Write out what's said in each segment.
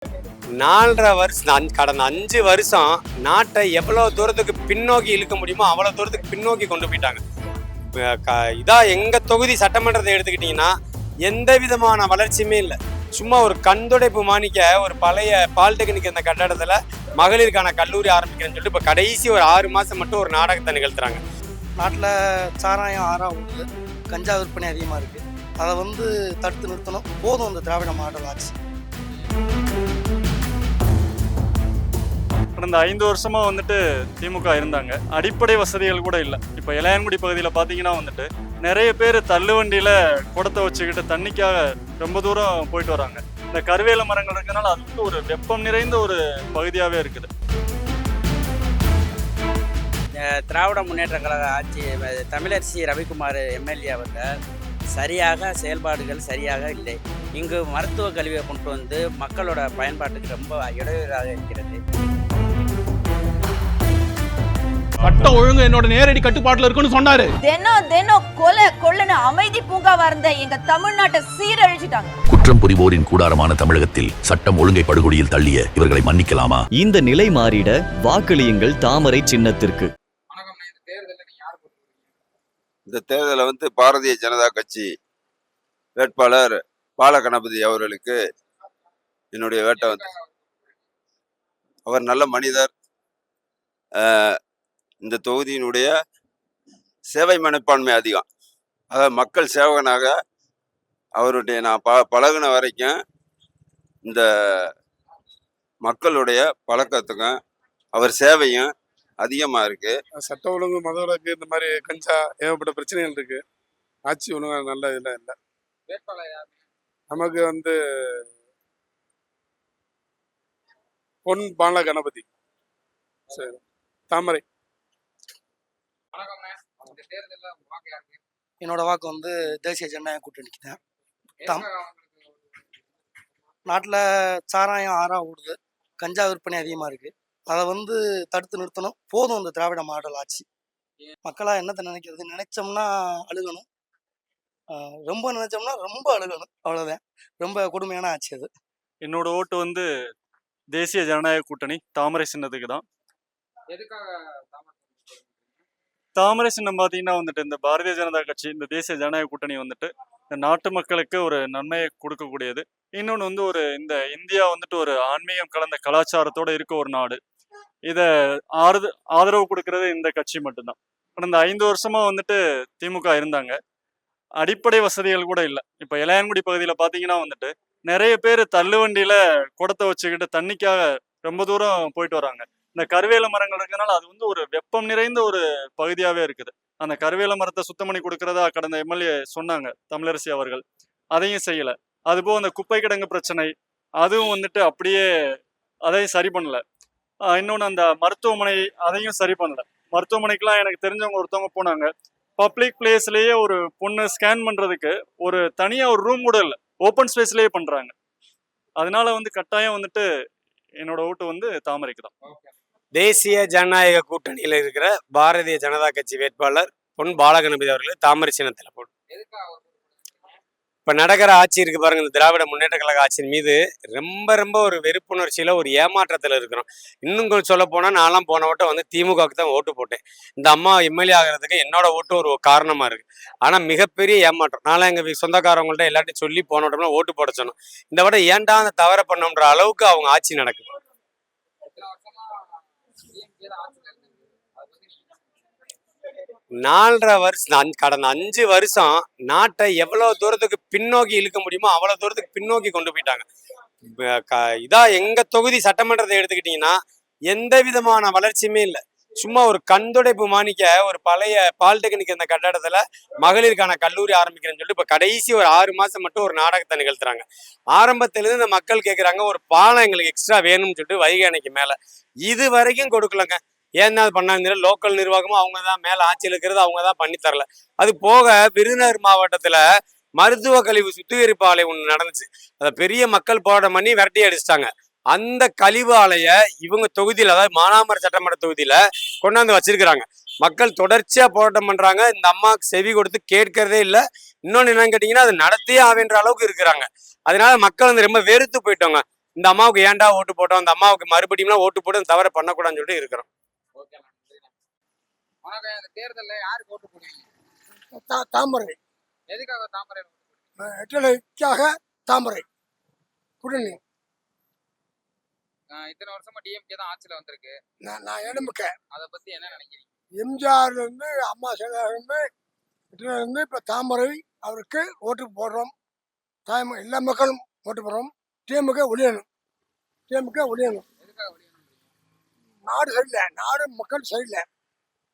4.5 வருஷம் கடந்த 5 வருஷம் நாட்டை எவ்வளோ தூரத்துக்கு பின்னோக்கி இழுக்க முடியுமோ அவ்வளோ தூரத்துக்கு பின்னோக்கி கொண்டு போயிட்டாங்க. இதான் எங்கள் தொகுதி சட்டமன்றத்தை எடுத்துக்கிட்டிங்கன்னா எந்த விதமான வளர்ச்சியுமே இல்லை. சும்மா ஒரு கண்துடைப்பு மாணிக்க ஒரு பழைய பாலிடெக்னிக் அந்த கட்டடத்தில் மகளிருக்கான கல்லூரி ஆரம்பிக்கிறேன்னு சொல்லிட்டு இப்போ கடைசி ஒரு 6 மாதம் மட்டும் ஒரு நாடகத்தை நிகழ்த்துறாங்க. நாட்டில் சாராயம் ஓடுது, கஞ்சா விற்பனை அதிகமாக இருக்குது. அதை தடுத்து நிறுத்தணும். போதும் இந்த திராவிட மாடல் ஆட்சி. கடந்த 5 வருஷமா திமுக இருந்தாங்க. அடிப்படை வசதிகள் கூட இல்லை. இப்போ இளையான்குடி பகுதியில் பார்த்தீங்கன்னா நிறைய பேர் தள்ளுவண்டியில் குடத்தை வச்சுக்கிட்டு தண்ணிக்காக ரொம்ப தூரம் போயிட்டு வராங்க. இந்த கருவேல மரங்கள் இருக்கிறதுனால அது ஒரு வெப்பம் நிறைந்த ஒரு பகுதியாகவே இருக்குது. திராவிட முன்னேற்ற கழக ஆட்சி தமிழரசி ரவிக்குமார் எம்எல்ஏ அவர்கள் சரியாக செயல்பாடுகள் சரியாக இல்லை. இங்கு மருத்துவ கல்வியை கொண்டு மக்களோட பயன்பாட்டுக்கு ரொம்ப இடையூறாக இருக்கிறது. சட்டம் ஒழுங்கு என்னோட நேரடி கட்டுப்பாட்டுல இருக்குன்னு சொன்னாரு. தினம் கொல்லுன்னு அமைதி பூங்காவா இருந்த எங்க தமிழ்நாட்டை சீரழிச்சிட்டாங்க. குற்றம் புரிவோரின் கூடாரமான தமிழகத்தில் சட்டம் ஒழுங்கை படுகொலியில் தள்ளிய இவர்களை மன்னிக்கலாமா? இந்த நிலை மாறிட வாக்களியுங்கள் தாமரை சின்னத்திற்கு. இந்த தேர்தலை பாரதிய ஜனதா கட்சி வேட்பாளர் பாலகணபதி அவர்களுக்கு என்னுடைய வேட்டை அவர் நல்ல மனிதர். இந்த தொகுதியினுடைய சேவை மனப்பான்மை அதிகம். அதாவது மக்கள் சேவகனாக அவருடைய நான் பழகின வரைக்கும் இந்த மக்களுடைய பழக்கத்துக்கும் அவர் சேவையும் அதிகமாக இருக்கு. சட்ட ஒழுங்கு மத வழக்கு இந்த மாதிரி கஞ்சா ஏகப்பட்ட பிரச்சனைகள் இருக்கு. ஆட்சி ஒழுங்காக நல்ல இதில் இல்லை. நமக்கு பொன் பால கணபதி சரி தாமரை. என்னோட வாக்கு தேசிய ஜனநாயக கூட்டணிக்கு தான். நாட்டில் சாராயம் ஓடுது, கஞ்சா விற்பனை அதிகமாக இருக்குது. அதை தடுத்து நிறுத்தணும். போதும் இந்த திராவிட மாடல் ஆட்சி. மக்களாக என்னத்தை நினைக்கிறது? நினைச்சோம்னா அழுகணும், ரொம்ப நினைச்சோம்னா ரொம்ப அழுகணும். அவ்வளோதான். ரொம்ப கொடுமையான ஆட்சி அது. என்னோட ஓட்டு தேசிய ஜனநாயக கூட்டணி தாமரை சின்னத்துக்கு தான். தாமரை சின்னம் பார்த்தீங்கன்னா இந்த பாரதிய ஜனதா கட்சி, இந்த தேசிய ஜனநாயக கூட்டணி இந்த நாட்டு மக்களுக்கு ஒரு நன்மையை கொடுக்கக்கூடியது. இன்னொன்று ஒரு இந்த இந்தியா ஒரு ஆன்மீகம் கலந்த கலாச்சாரத்தோடு இருக்க ஒரு நாடு. இதை ஆதரவு கொடுக்கறது இந்த கட்சி மட்டும்தான். கடந்த 5 வருஷமா திமுக இருந்தாங்க. அடிப்படை வசதிகள் கூட இல்லை. இப்போ இளையான்குடி பகுதியில் பார்த்தீங்கன்னா நிறைய பேர் தள்ளுவண்டியில் குடத்தை வச்சுக்கிட்டு தண்ணிக்காக ரொம்ப தூரம் போயிட்டு வராங்க. இந்த கருவேல மரங்கள் இருக்கிறதுனால அது ஒரு வெப்பம் நிறைந்த ஒரு பகுதியாகவே இருக்குது. அந்த கருவேல மரத்தை சுத்தம் பண்ணி கொடுக்கறதா கடந்த எம்எல்ஏ சொன்னாங்க தமிழரசி அவர்கள். அதையும் செய்யலை. அதுபோல் அந்த குப்பை கிடங்கு பிரச்சனை அதுவும் அப்படியே அதையும் சரி பண்ணல. இன்னொன்று அந்த மருத்துவமனை அதையும் சரி பண்ணல. மருத்துவமனைக்கெலாம் எனக்கு தெரிஞ்சவங்க ஒருத்தவங்க போனாங்க. பப்ளிக் பிளேஸ்லேயே ஒரு பொண்ணு ஸ்கேன் பண்ணுறதுக்கு ஒரு தனியாக ஒரு ரூம் கூட இல்லை, ஓப்பன் ஸ்பேஸ்லேயே பண்ணுறாங்க. அதனால கட்டாயம் என்னோட ஓட்டு தாமரைக்கு தான். தேசிய ஜனநாயக கூட்டணியில் இருக்கிற பாரதிய ஜனதா கட்சி வேட்பாளர் பொன் பாலகணபதி அவர்கள் தாமரை சின்னத்தில் போடும். இப்போ நடக்கிற ஆட்சி இருக்கு பாருங்க, இந்த திராவிட முன்னேற்ற கழக ஆட்சியின் மீது ரொம்ப ஒரு வெறுப்புணர்ச்சியில் ஒரு ஏமாற்றத்தில் இருக்கிறோம். இன்னும் கொஞ்சம் சொல்ல போனால் நான்லாம் போன வட்டம் திமுகவுக்கு தான் ஓட்டு போட்டேன். இந்த அம்மா எம்எல்ஏ ஆகிறதுக்கு என்னோட ஓட்டு ஒரு காரணமாக இருக்கு. ஆனால் மிகப்பெரிய ஏமாற்றம். நான்லாம் எங்கள் சொந்தக்காரவங்கள்ட்ட எல்லாத்தையும் சொல்லி போன வட்டம்னா ஓட்டு போட சொன்னோம். இந்த வட்டம் ஏன்டா அந்த தவறை பண்ணோன்ற அளவுக்கு அவங்க ஆட்சி நடக்குது. நாலரை வருஷம் கடந்த 5 வருஷம் நாட்டை எவ்வளோ தூரத்துக்கு பின்னோக்கி இழுக்க முடியுமோ அவ்வளோ தூரத்துக்கு பின்னோக்கி கொண்டு போயிட்டாங்க. இதான் எங்கள் தொகுதி சட்டமன்றத்தை எடுத்துக்கிட்டிங்கன்னா எந்த விதமான வளர்ச்சியுமே இல்லை. சும்மா ஒரு கண்துடைப்பு மாணிக்க ஒரு பழைய பாலிடெக்னிக் அந்த கட்டடத்தில் மகளிருக்கான கல்லூரி ஆரம்பிக்கிறேன்னு சொல்லிட்டு இப்போ கடைசி ஒரு 6 மாதம் மட்டும் ஒரு நாடகத்தை நிகழ்த்துறாங்க. ஆரம்பத்திலேருந்து இந்த மக்கள் கேட்குறாங்க ஒரு பாலம் எங்களுக்கு எக்ஸ்ட்ரா வேணும்னு சொல்லிட்டு வைகை அணைக்கு மேலே இது வரைக்கும் கொடுக்கலங்க. ஏன்னா அது பண்ணாங்க. லோக்கல் நிர்வாகமும் அவங்க தான் மேலே ஆட்சியில் இருக்கிறது, அவங்க தான் பண்ணித்தரல. அது போக விருதுநகர் மாவட்டத்தில் மருத்துவ கழிவு சுத்திகரிப்பு ஆலை ஒன்று நடந்துச்சு. அதை பெரிய மக்கள் போராட்டம் பண்ணி விரட்டி அடிச்சிட்டாங்க. அந்த கழிவு ஆலையை இவங்க தொகுதியில், அதாவது மானாமரம் சட்டமன்ற தொகுதியில் கொண்டாந்து வச்சிருக்கிறாங்க. மக்கள் தொடர்ச்சியா போராட்டம் பண்றாங்க. இந்த அம்மாவுக்கு செவி கொடுத்து கேட்கறதே இல்லை. இன்னொன்னு என்னன்னு கேட்டீங்கன்னா அது நடத்தியே ஆவேன்ற அளவுக்கு இருக்கிறாங்க. அதனால மக்கள் ரொம்ப வெறுத்து போயிட்டோங்க. இந்த அம்மாவுக்கு ஏன்டா ஓட்டு போட்டோம், அந்த அம்மாவுக்கு மறுபடியும் ஓட்டு போட்டு அந்த தவறை பண்ணக்கூடாதுன்னு சொல்லிட்டு இருக்கிறோம். வணக்கம். இந்த தேர்தல்ல யாருக்கு ஓட்டு போடுவீங்க? தாமரை எதுக்காக தாமரை? எட்டலைக்காக தாமரை குடிநீர். இத்தனை வருஷமா டிஎம்கே தான் ஆட்சியில வந்திருக்கு. நான் எடமுக்க அதை பத்தி என்ன நினைக்கிறீங்க? எம்ஜிஆர்ல இருந்து அம்மா இருந்து இப்ப தாமரை அவருக்கு ஓட்டு போடுறோம். எல்லா மக்களும் ஓட்டு போடுறோம். டிஎம்கே ஒழியணும். டிஎம்கே ஒழியணும். எதுக்காக வெளியேறணும்? நாடு சரியில்லை. நாடு மக்கள் சரியில்லை.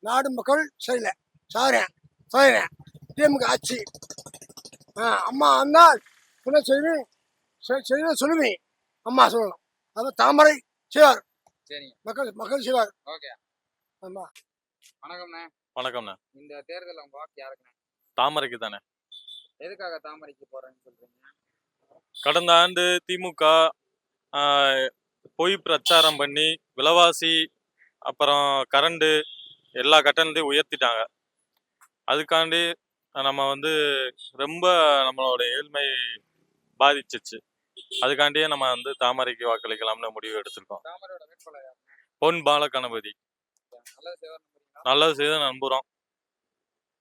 நாடு மக்கள் சரியில்லை. சாரேன் டிஎம்கே ஆட்சி. அம்மா வந்தால் என்ன செய்ய சொல்லுவேன். அம்மா சொல்லணும். அது தாமரை செய்வார். சரிங்க. மக்கள் செய்வார். ஓகே. ஆமா. வணக்கம்ண்ணே. வணக்கம்ண்ணா. இந்த தேர்தலில் உங்க வாக்கு யாருக்குண்ணே? தாமரைக்கு தானே. எதுக்காக தாமரைக்கு போறேன்னு சொல்றீங்க? கடந்த ஆண்டு திமுக பொய் பிரச்சாரம் பண்ணி விலைவாசி அப்புறம் கரண்டு எல்லா கட்டணத்தையும் உயர்த்திட்டாங்க. அதுக்காண்டி நம்ம வந்து ரொம்ப நம்மளோட ஏழ்மை பாதிச்சிச்சு. அதுக்காண்டியே நம்ம வந்து தாமரைக்கு வாக்களிக்கலாம்னு முடிவு எடுத்திருக்கோம். தாமரையோட வேட்பாளர் யாரு? பொன் பாலகணபதி நல்லது செய்வார் நம்புறீங்களா? நல்லது செய்து நம்புகிறோம்.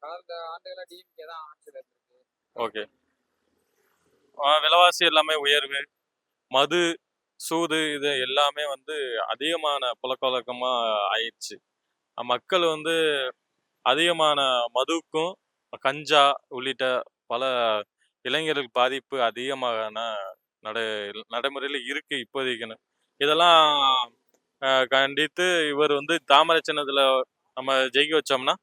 கடந்த ஆண்டுகளா டிஎம்கே தான் ஆட்சியில் இருக்கு. ஓகே. விலைவாசி எல்லாமே உயர்வு, மது, சூது இது எல்லாமே வந்து அதிகமான புழக்கவழக்கமாக ஆயிடுச்சு. மக்கள் வந்து அதிகமான மதுவுக்கும் கஞ்சா உள்ளிட்ட பல இளைஞர்கள் பாதிப்பு அதிகமான நடைமுறையில் இருக்கு இப்போதைக்குன்னு. இதெல்லாம் கண்டித்து இவர் வந்து தாமரை சின்னத்தில் நம்ம ஜெயிக்க வச்சோம்னா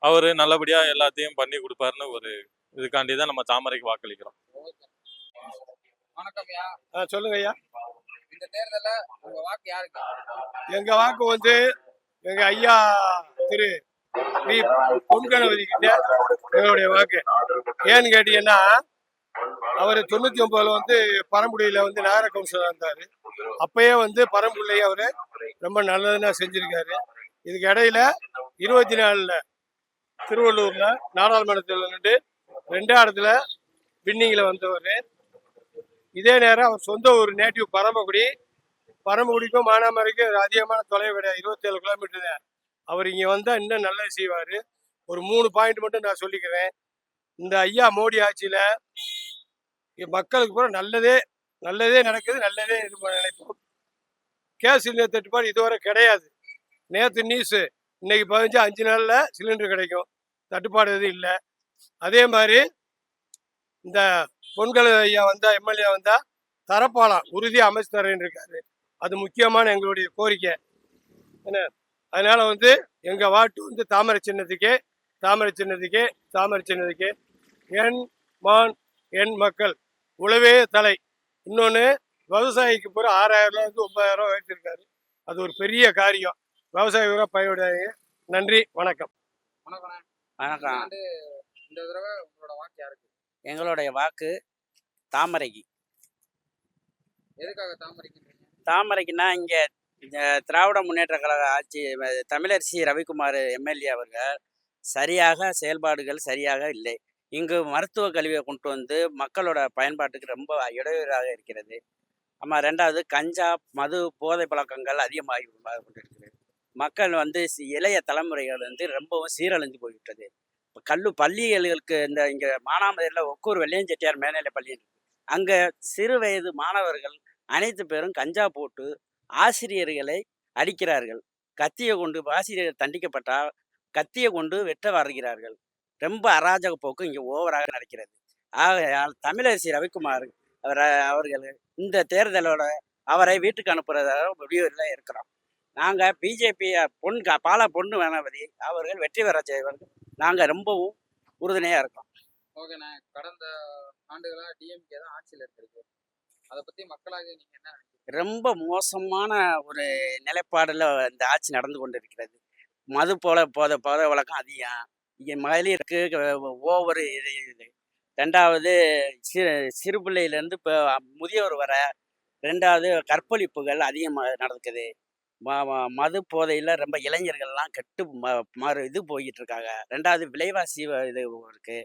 அவர் நல்லபடியாக எல்லாத்தையும் பண்ணி கொடுப்பாருன்னு ஒரு இதுக்காண்டி தான் நம்ம தாமரைக்கு வாக்களிக்கிறோம். வணக்கம் ஐயா. சொல்லுங்க ஐயா. இந்த தேர்தல்ல உங்க வாக்கு யாருக்கு? எங்க வாக்கு வந்து எங்க ஐயா திரு வி. பொன்கணபதி கிட்ட எங்களுடைய வாக்கு. ஏன்னு கேட்டீங்கன்னா அவர் 99 வந்து பரம்புடியில வந்து நகர கவுன்சிலர் இருந்தாரு. அப்பயே வந்து பரம்புள்ளையே அவரு ரொம்ப நல்லதுன்னா செஞ்சிருக்காரு. இதுக்கு இடையில 24 திருவள்ளூர்ல நாடாளுமன்றத்தில் நின்று 2ஆம் இடத்துல வின்னிங்ல வந்தவர். இதே நேரம் அவர் சொந்த ஊர் நேட்டிவ் பரமக்குடிக்கும் மானாமரிக்கும் அதிகமான தொலைவு கிடையாது. 27 கிலோமீட்டர் தான். அவர் இங்கே வந்தால் இன்னும் நல்லது செய்வார். ஒரு 3 பாயிண்ட் மட்டும் நான் சொல்லிக்கிறேன். இந்த ஐயா மோடி ஆட்சியில் மக்களுக்கு பூரா நல்லதே நடக்குது. நல்லதே இது நினைப்போம். கேஸ் சிலிண்டர் தட்டுப்பாடு இதுவரை கிடையாது. நேற்று நியூஸு இன்னைக்கு 5 நாளில் சிலிண்டர் கிடைக்கும். தட்டுப்பாடு எதுவும் இல்லை. அதே மாதிரி இந்த பொன்கல ஐயா வந்தால் எம்எல்ஏ வந்தால் தரப்பாலம் உறுதியாக அமைச்சு தரேன்னு இருக்காரு. அது முக்கியமான எங்களுடைய கோரிக்கை. என்ன அதனால் வந்து எங்கள் வாட்டு வந்து தாமரை சின்னத்துக்கே என் மக்கள் உழவே தலை. இன்னொன்று விவசாயிக்கு பூரா 6000 வந்து 9000 உயர்த்திருக்காரு. அது ஒரு பெரிய காரியம். விவசாயி பூரா பயனுடைய. நன்றி, வணக்கம். வணக்கம். இந்த தடவை உங்களோட வாக்கு யாருக்கு? எங்களுடைய வாக்கு தாமரைக்கு. எதுக்காக தாமரைக்கு? தாமரைக்குன்னா இங்கே திராவிட முன்னேற்ற கழக ஆட்சி தமிழரசி ரவிக்குமார் எம்எல்ஏ அவர்கள் செயல்பாடுகள் சரியாக இல்லை. இங்கு மருத்துவ கல்வியை கொண்டு வந்து மக்களோட பயன்பாட்டுக்கு ரொம்ப இடையூறாக இருக்கிறது. ஆமாம். 2வது கஞ்சா, மது, போதை பழக்கங்கள் அதிகமாகி கொண்டிருக்கிறது. மக்கள் வந்து இளைய தலைமுறைகள் வந்து ரொம்பவும் சீரழிஞ்சு போய்விட்டது. இப்போ பள்ளிகளுக்கு இங்கே மானாமதுரையில் ஒக்கூர் வெள்ளையன் செட்டியார் மேல்நிலை பள்ளி இருக்குது. அங்கே சிறு வயது மாணவர்கள் அனைத்து பேரும் கஞ்சா போட்டு ஆசிரியர்களை அடிக்கிறார்கள். கத்தியை கொண்டு ஆசிரியர்கள் தண்டிக்கப்பட்டால் கத்தியை கொண்டு வெட்ட வருகிறார்கள். ரொம்ப அராஜக போக்கு இங்கே ஓவராக நடக்கிறது. ஆகையால் தமிழரசி ரவிக்குமார் அவர்கள் இந்த தேர்தலோட அவரை வீட்டுக்கு அனுப்புறதாக முடிவில் இருக்கிறோம். நாங்கள் பிஜேபி பொண்ணு கணபதி அவர்கள் வெற்றி பெற செய்வார்கள். நாங்கள் ரொம்பவும் உறுதுணையாக இருக்கோம். ஓகேண்ணா. கடந்த ஆண்டுகளா டிஎம்கே தான் ஆட்சியில் இருக்கு. அதை பற்றி மக்களாக நீங்கள் என்ன நினைக்கிறீங்க? ரொம்ப மோசமான ஒரு நிலைப்பாடில் இந்த ஆட்சி நடந்து கொண்டு இருக்கிறது. மது போதை வழக்கம் அதிகம். இங்கே மகளிருக்கு ஓவர் இது. 2வது சிறு பிள்ளையிலேருந்து இப்போ முதியோர் வர. 2வது கற்பழிப்புகள் அதிகமாக நடக்குது. மது போதையில் ரொம்ப இளைஞர்கள்லாம் கெட்டு இது போய்கிட்டு இருக்காங்க. 2வது விலைவாசி இது இருக்குது.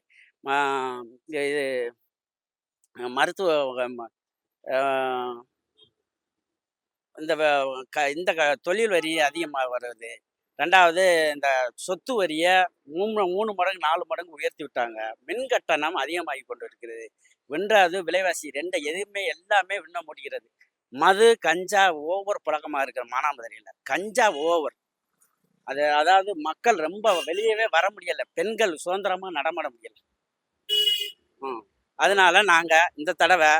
இது மருத்துவ இந்த தொழில் வரி அதிகமாக வருது. ரெண்டாவது இந்த சொத்து வரியை 3 மடங்கு 4 மடங்கு உயர்த்தி விட்டாங்க. மின் கட்டணம் அதிகமாகி கொண்டு இருக்கிறது. வென்றாது விலைவாசி எதுவுமே எல்லாமே விண்ண முடிகிறது. மது கஞ்சா ஓவர் புழக்கமாக இருக்கிற மானாமதுரையில் கஞ்சா ஓவர். அதாவது மக்கள் ரொம்ப வெளியவே வர முடியலை. பெண்கள் சுதந்திரமாக நடமாட முடியலை. அதனால நாங்கள் இந்த தடவை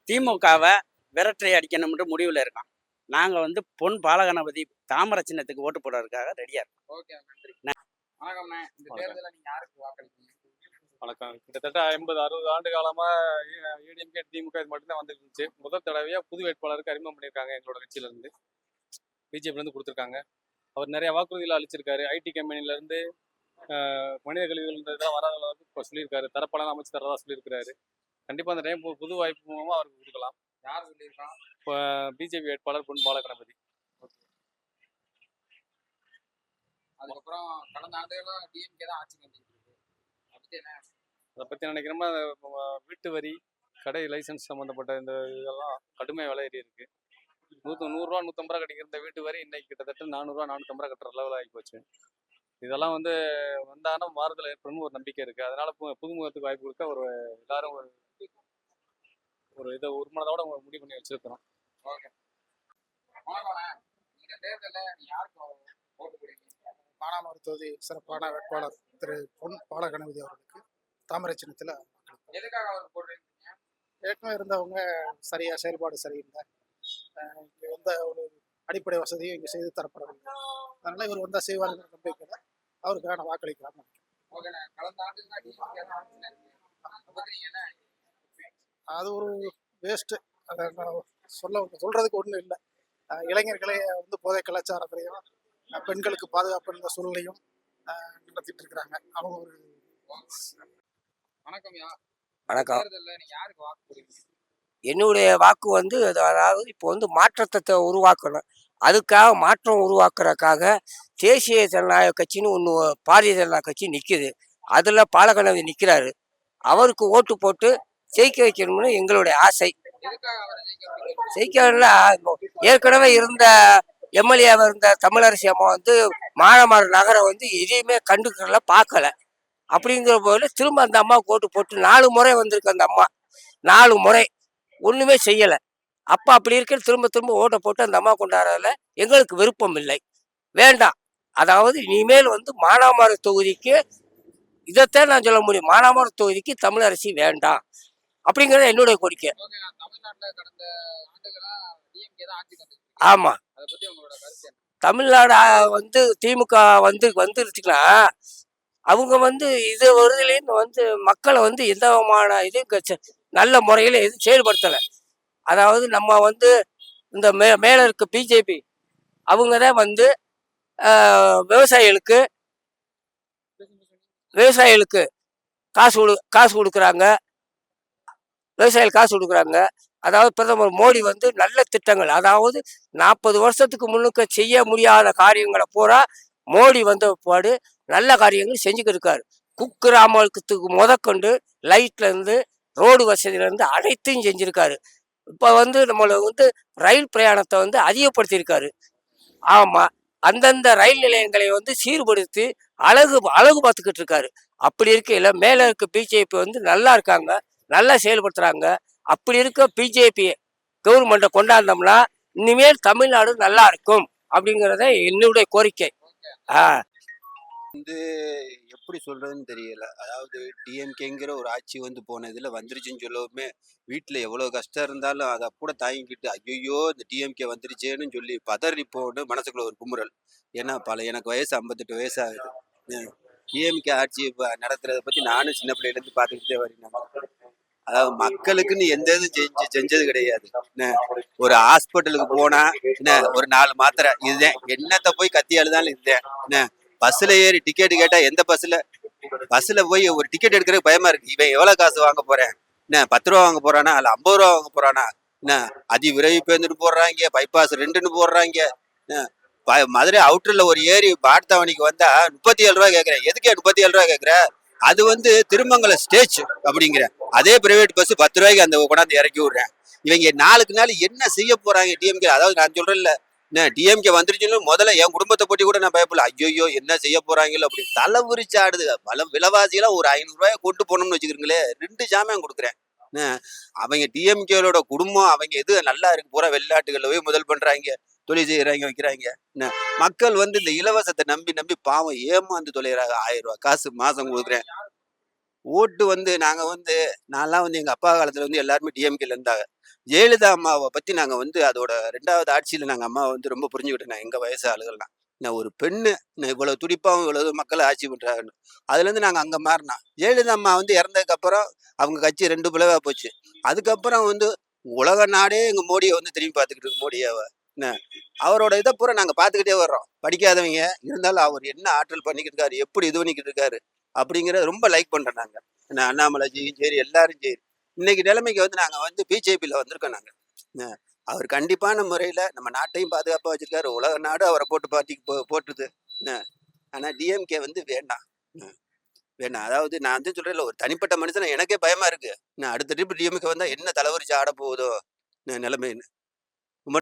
திமுகவை விரட்டை அடிக்கணும்ன்ற முடிவில் இருக்கோம். நாங்கள் பொன் பாலகணபதி தாமரை சின்னத்துக்கு ஓட்டு போடுறதுக்காக ரெடியாக இருக்கோம். ஓகே, நன்றி. வணக்கம்ண்ணே. இந்த தேர்தலில் நீங்க யாருக்கு வாக்களிப்பீங்க? வணக்கம். கிட்டத்தட்ட 50-60 ஆண்டு காலமா ஏடிஎம்கே திமுக இது மட்டும்தான் வந்துட்டு இருந்துச்சு. முதல் தடவையா புது வேட்பாளருக்கு அறிமுகம் பண்ணியிருக்காங்க. எங்களோட கட்சியில இருந்து பிஜேபில இருந்து கொடுத்துருக்காங்க. அவர் நிறைய வாக்குறுதிகளை அளிச்சிருக்காரு. ஐடி கம்பெனில இருந்து மனித கழிவுகள் இதெல்லாம் வராத அளவுக்கு இப்போ சொல்லியிருக்காரு. தரப்பெல்லாம் அமைச்சு தரதா சொல்லியிருக்காரு. கண்டிப்பா அந்த டைம் புது வாய்ப்பு மூலமா அவருக்கு கொடுக்கலாம். யார் சொல்லியிருக்கான்? இப்போ பிஜேபி வேட்பாளர் பொன் பாலகணபதி. அதுக்கப்புறம் கடந்த ஆண்டுகளாக டிஎம்கே தான் ஆட்சிக்கு வந்துட்டு இருக்கு. அதை பற்றி நினைக்கிறோமா, வீட்டு வரி, கடை லைசன்ஸ் சம்மந்தப்பட்ட இந்த இதெல்லாம் கடுமை விலை ஏறி இருக்கு. 100 ரூபா 150 ரூபா கிடைக்கிற இந்த வீட்டு வரி இன்னைக்கு கிட்டத்தட்ட 400 ரூபா 450 ரூபா கட்டுற லெவல் ஆகி போச்சு. இதெல்லாம் வந்தாங்கன்னா மாறுதல் ஏற்படும் ஒரு நம்பிக்கை இருக்கு. அதனால புதுமுகத்துக்கு வாய்ப்பு கொடுக்க எல்லாரும் ஒரு மனதோட முடிவு பண்ணி வச்சிருக்கிறோம். ஓகே. வணக்கம்ண்ணே. இந்த தேர்தலில் நீ யாருக்கு ஓட்டு போடுவீங்க? மானாமதுரை தொகுதி சிறப்பான வேட்பாளர் திரு பொன் பாலகணபதி அவர்களுக்கு தாமரை சின்னத்தில் எதுக்காக அவருக்கு போடுறீங்க? ஏற்கனவே இருந்தவங்க சரியாக செயல்பாடு சரியில்லை. இங்கே எந்த ஒரு அடிப்படை வசதியும் இங்கே செய்து தரப்படவில்லை. அதனால் இவர் வந்தால் செய்வாருங்கிற நம்பிக்கையில் அவருக்கான வாக்களிக்கலாம். ஓகேண்ணே. கடந்த ஆண்டுக்கு தான் டிஎம்கே தான் ஆட்சியில் இருக்கு. அதை பற்றி நீங்கள் என்ன? அது ஒரு வேஸ்ட்டு. அதை சொல்கிறதுக்கு ஒன்றும் இல்லை. இளைஞர்களே போதை கலாச்சாரத்திலையும் பெண்களுக்கு பாதுகாப்பு சூழ்நிலையும் நடத்திட்டு இருக்கிறாங்க. அவங்க ஒரு வணக்கம்யா. வணக்கம். தேர்தலில் நீங்க யாருக்கு வாக்கு போடுவீங்க? என்னுடைய வாக்கு அதாவது இப்போ மாற்றத்தை உருவாக்கணும். அதுக்காக மாற்றம் உருவாக்குறதுக்காக தேசிய ஜனநாயக கட்சின்னு ஒன்று பாரதிய ஜனதா கட்சி நிற்கிது. அதில் பாலகணபதி நிற்கிறாரு. அவருக்கு ஓட்டு போட்டு ஜெயிக்க வைக்கணும்னு எங்களுடைய ஆசை. எதுக்காக அவரை ஜெயிக்க வைக்கிறீங்க? ஜெயிக்கணும்னா ஏற்கனவே இருந்த எம்எல்ஏவாக இருந்த தமிழரசி அம்மா மானாமதுரை நகரம் எதையுமே கண்டுக்கல, பார்க்கல. அப்படிங்கிற போது திரும்ப அந்த அம்மாவுக்கு ஓட்டு போட்டு 4 முறை வந்திருக்கு. அந்த அம்மா 4 முறை ஒன்றுமே செய்யலை. அப்போ அப்படி இருக்கிற திரும்ப ஓட்டை போட்டு அந்த அம்மா கொண்டாடுறதுல எங்களுக்கு விருப்பம் இல்லை, வேண்டாம். அதாவது இனிமேல் மானாமதுரை தொகுதிக்கு இதைத்தான் நான் சொல்ல முடியும். மானாமதுரை தொகுதிக்கு தமிழரசி வேண்டாம் அப்படிங்கிறது என்னுடைய கோரிக்கை. தமிழ்நாட்டில் கடந்த ஆண்டுகளா டிஎம்கே தான் ஆட்சிக்கு வந்துருக்கு. ஆமாம். அதை பற்றி உங்களோட கருத்து என்ன? தமிழ்நாடு திமுக வந்துருச்சுன்னா அவங்க இது வருதுலேருந்து மக்களை எந்த விதமான நல்ல முறையில் எதுவும் செயல்படுத்தலை. அதாவது நம்ம இந்த மேலே இருக்க பிஜேபி அவங்க தான் விவசாயிகளுக்கு காசு கொடுக்குறாங்க. விவசாயிகள் காசு கொடுக்குறாங்க. அதாவது பிரதமர் மோடி நல்ல திட்டங்கள், அதாவது 40 வருஷத்துக்கு முன்னுக்கு செய்ய முடியாத காரியங்களை பூரா மோடி வந்த பாடு நல்ல காரியங்கள் செஞ்சுக்கிட்டு இருக்காரு. குக்கிராமத்துக்கு முதற்கொண்டு லைட்லேருந்து ரோடு வசதியிலேருந்து அனைத்தையும் செஞ்சுருக்காரு. இப்போ நம்மளை ரயில் பிரயாணத்தை அதிகப்படுத்தியிருக்காரு. ஆமாம், அந்தந்த ரயில் நிலையங்களை சீர்படுத்தி அழகு பார்த்துக்கிட்டு இருக்காரு. அப்படி இருக்கையில் மேலே இருக்க பிஜேபி நல்லா இருக்காங்க, நல்லா செயல்படுத்துகிறாங்க. அப்படி இருக்க பிஜேபி கவர்மெண்ட்டை கொண்டாந்தோம்னா இனிமேல் தமிழ்நாடு நல்லா இருக்கும் அப்படிங்கிறத என்னுடைய கோரிக்கை. எப்படி சொல்றதுன்னு தெரியல. அதாவது டிஎம்கேங்கிற ஒரு ஆட்சி போனதுல வந்துருச்சுன்னு சொல்லவுமே வீட்டுல எவ்வளவு கஷ்டம் இருந்தாலும் அதை கூட தாங்கிக்கிட்டு ஐயோ இந்த டிஎம்கே வந்துருச்சேன்னு சொல்லி பதறி போன்னு மனசுக்குள்ள ஒரு குமுறல். ஏன்னா எனக்கு வயசு 58 வயசு ஆகுது. டிஎம்கே ஆட்சி நடத்துறத பத்தி நானும் சின்ன பிள்ளையில இருந்து பாத்துக்கிட்டே வரேன். அதாவது மக்களுக்குன்னு எந்த இதுவும் செஞ்சது கிடையாது. ஒரு ஹாஸ்பிட்டலுக்கு போனா ஒரு 4 மாத்திரை இதுதான். என்னத்தை போய் கத்தி அழுதாலும் இதுதான். பஸ்ல ஏறி டிக்கெட் கேட்டா எந்த பஸ்ல போய் ஒரு டிக்கெட் எடுக்கிறதுக்கு பயமா இருக்கு. இவன் எவ்வளவு காசு வாங்க போறேன், 10 ரூபா வாங்க போறானா இல்ல 50 ரூபா வாங்க போறானா, அதி விரைவு பேருந்துட்டு போடுறாங்க, பைபாஸ் 2ன்னு போடுறாங்க. மதுரை அவுட்டர்ல ஒரு ஏரி பாட்தாவணிக்கு வந்தா 37 ரூபா கேட்கிறேன். எதுக்கே 37 ரூபா கேட்கிற? அது திருமங்கலம் ஸ்டேஜ் அப்படிங்கிற அதே பிரைவேட் பஸ் 10 ரூபாய்க்கு அந்த கொண்டாந்து இறக்கி விடுறேன். இவங்க நாளுக்கு நாள் என்ன செய்ய போறாங்க டிஎம்கே. அதாவது நான் சொல்றேன்ல, டிஎம்கே வந்துருச்சுன்னு முதல்ல என் குடும்பத்தை பற்றி கூட நான் பயப்படல. ஐயோ என்ன செய்ய போறாங்களோ அப்படி தலை விரிச்சு ஆடுது. விலைவாசியெல்லாம் ஒரு 500 ரூபாய் கொண்டு போனோம்னு வச்சுக்கிறீங்களே, 2 ஜாமான் கொடுக்குறேன். அவங்க டிஎம்கேலோட குடும்பம் அவங்க எது நல்லா இருக்கு பூரா வெளிநாட்டுகளில் போய் முதல் பண்றாங்க, தொழில் செய்யறாங்க, வைக்கிறாங்க. மக்கள் வந்து இந்த இலவசத்தை நம்பி நம்பி பாவம் ஏமாந்து தொலைகிறாங்க. 1000 ரூபாய் காசு மாசம் கொடுக்குறேன். ஓட்டு வந்து நாங்க வந்து நான்லாம் வந்து எங்க அப்பா காலத்துல வந்து எல்லாருமே டிஎம்கேல இருந்தாங்க. ஜெயலலிதா அம்மாவை பத்தி நாங்க வந்து அதோட 2வது ஆட்சியில நாங்க அம்மாவை வந்து ரொம்ப புரிஞ்சுக்கிட்டேன். எங்க வயசு ஆளுகள்லாம் நான் ஒரு பெண்ணு இவ்வளவு துடிப்பாவும் இவ்வளவு மக்களை ஆட்சி பண்றாங்கன்னு அதுல இருந்து நாங்க அங்க மாறினோம். ஜெயலலிதா அம்மா வந்து இறந்ததுக்கு அப்புறம் அவங்க கட்சி 2 பிளவா போச்சு. அதுக்கப்புறம் வந்து உலக நாடே எங்க மோடியை வந்து திரும்பி பார்த்துக்கிட்டு இருக்கு. மோடியாவை அவரோட இதை பூரா நாங்க பார்த்துக்கிட்டே வர்றோம். படிக்காதவங்க இருந்தாலும் அவர் என்ன ஆற்றல் பண்ணிக்கிட்டு இருக்காரு, எப்படி இது பண்ணிக்கிட்டு இருக்காரு அப்படிங்கிறத ரொம்ப லைக் பண்றோம் நாங்க. அண்ணாமலைஜியும் சரி, எல்லாரும் சரி. இன்னைக்கு நிலைமைக்கு வந்து நாங்க வந்து பிஜேபியில வந்திருக்கோம் நாங்க. அவர் கண்டிப்பான முறையில நம்ம நாட்டையும் பாதுகாப்பா வச்சிருக்காரு. உலக நாடு அவரை போட்டு பார்ட்டிக்கு போட்டுது. ஆனா டிஎம்கே வந்து வேண்டாம். வேண்டாம். அதாவது நான் வந்து சொல்றேன், ஒரு தனிப்பட்ட மனுஷன் எனக்கே பயமா இருக்கு. அடுத்த ட்ரிப் டிஎம்கே வந்தா என்ன தலைவரிச்சு ஆட போகுதோ நிலைமைன்னு.